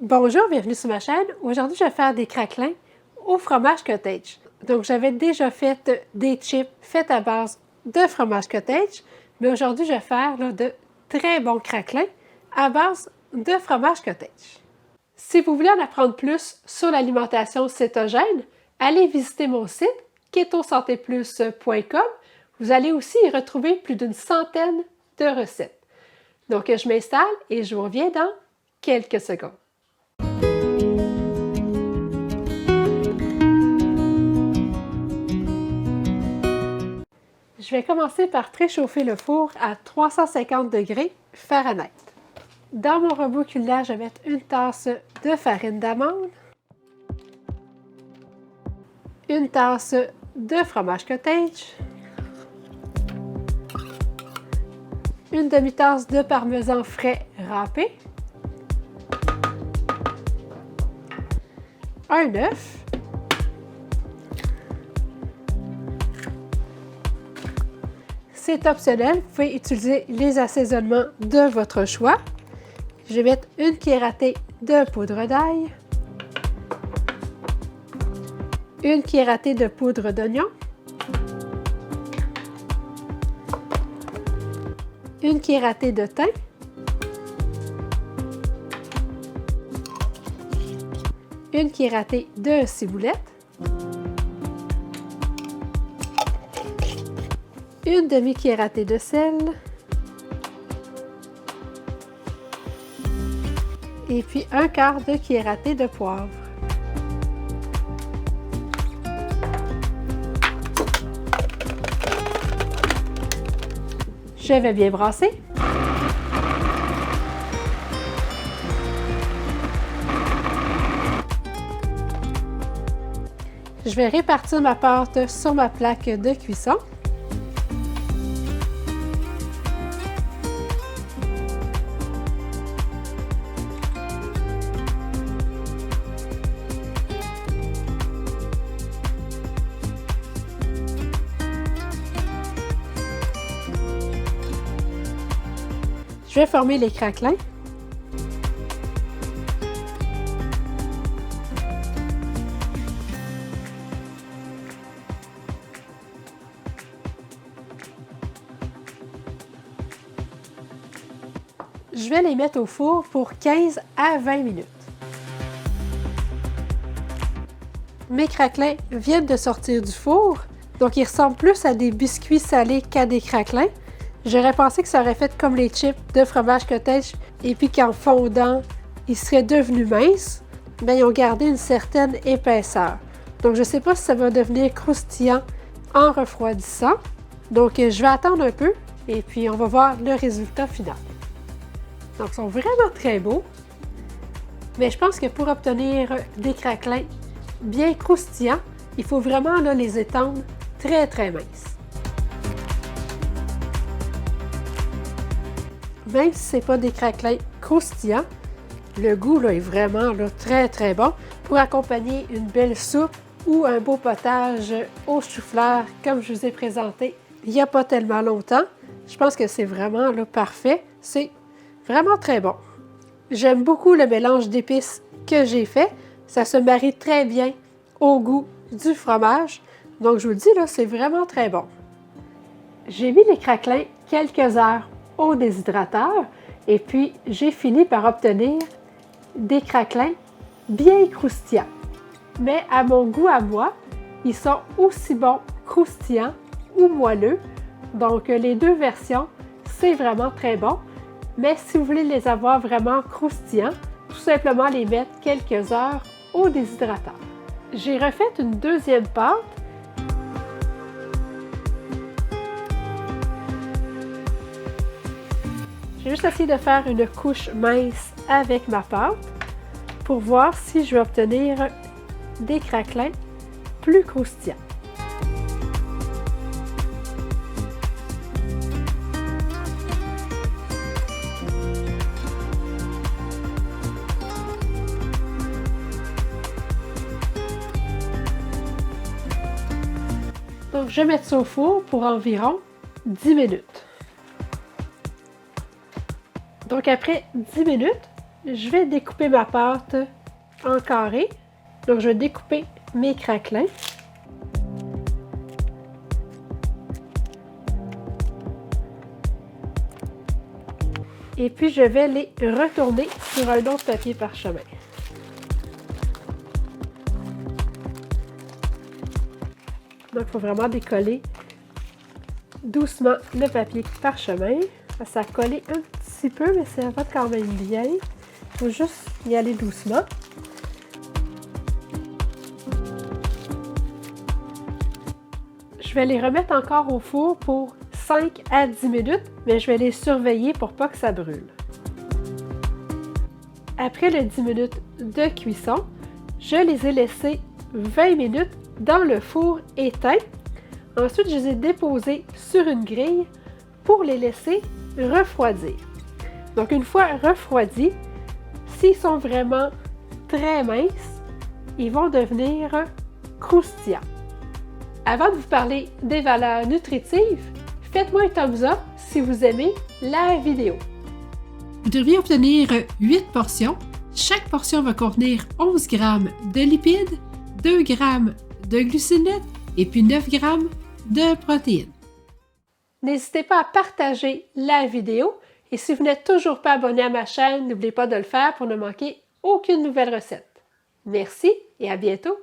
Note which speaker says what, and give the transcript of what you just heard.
Speaker 1: Bonjour, bienvenue sur ma chaîne. Aujourd'hui, je vais faire des craquelins au fromage cottage. Donc, j'avais déjà fait des chips faites à base de fromage cottage, mais aujourd'hui, je vais faire de très bons craquelins à base de fromage cottage. Si vous voulez en apprendre plus sur l'alimentation cétogène, allez visiter mon site ketosantéplus.com. Vous allez aussi y retrouver plus d'une centaine de recettes. Donc, je m'installe et je vous reviens dans quelques secondes. Je vais commencer par préchauffer le four à 350 degrés Fahrenheit. Dans mon robot culinaire, je vais mettre une tasse de farine d'amande, une tasse de fromage cottage, une demi-tasse de parmesan frais râpé, un œuf, c'est optionnel, vous pouvez utiliser les assaisonnements de votre choix. Je vais mettre une cuillère à thé de poudre d'ail, une cuillère à thé de poudre d'oignon, une cuillère à thé de thym, une cuillère à thé de ciboulette, une demi-cuillère à thé de sel et puis un quart de cuillère à thé de poivre. Je vais bien brasser. Je vais répartir ma pâte sur ma plaque de cuisson. Je vais former les craquelins. Je vais les mettre au four pour 15 à 20 minutes. Mes craquelins viennent de sortir du four, donc ils ressemblent plus à des biscuits salés qu'à des craquelins. J'aurais pensé que ça aurait fait comme les chips de fromage cottage et puis qu'en fondant, ils seraient devenus minces, mais ils ont gardé une certaine épaisseur. Donc je ne sais pas si ça va devenir croustillant en refroidissant. Donc je vais attendre un peu et puis on va voir le résultat final. Donc ils sont vraiment très beaux, mais je pense que pour obtenir des craquelins bien croustillants, il faut vraiment les étendre très minces. Même si ce n'est pas des craquelins croustillants, le goût est vraiment très bon pour accompagner une belle soupe ou un beau potage au chou-fleur comme je vous ai présenté il n'y a pas tellement longtemps. Je pense que c'est vraiment parfait. C'est vraiment très bon. J'aime beaucoup le mélange d'épices que j'ai fait. Ça se marie très bien au goût du fromage. Donc je vous le dis, c'est vraiment très bon. J'ai mis les craquelins quelques heures au déshydrateur et puis j'ai fini par obtenir des craquelins bien croustillants. Mais à mon goût à moi, ils sont aussi bons croustillants ou moelleux. Donc les deux versions, c'est vraiment très bon. Mais si vous voulez les avoir vraiment croustillants, tout simplement les mettre quelques heures au déshydrateur. J'ai refait une deuxième pâte. J'ai juste essayé de faire une couche mince avec ma pâte pour voir si je vais obtenir des craquelins plus croustillants. Donc, je vais mettre ça au four pour environ 10 minutes. Donc après 10 minutes, je vais découper ma pâte en carrés. Donc, je vais découper mes craquelins. Et puis, je vais les retourner sur un autre papier parchemin. Donc, il faut vraiment décoller doucement le papier parchemin. Ça a collé un petit peu, mais ça va quand même bien. Il faut juste y aller doucement. Je vais les remettre encore au four pour 5 à 10 minutes, mais je vais les surveiller pour pas que ça brûle. Après les 10 minutes de cuisson, je les ai laissés 20 minutes dans le four éteint. Ensuite, je les ai déposés sur une grille pour les laisser refroidir. Donc, une fois refroidis, s'ils sont vraiment très minces, ils vont devenir croustillants. Avant de vous parler des valeurs nutritives, faites-moi un thumbs up si vous aimez la vidéo. Vous devriez obtenir 8 portions. Chaque portion va contenir 11 g de lipides, 2 g de glucinettes et puis 9 g de protéines. N'hésitez pas à partager la vidéo et si vous n'êtes toujours pas abonné à ma chaîne, n'oubliez pas de le faire pour ne manquer aucune nouvelle recette. Merci et à bientôt!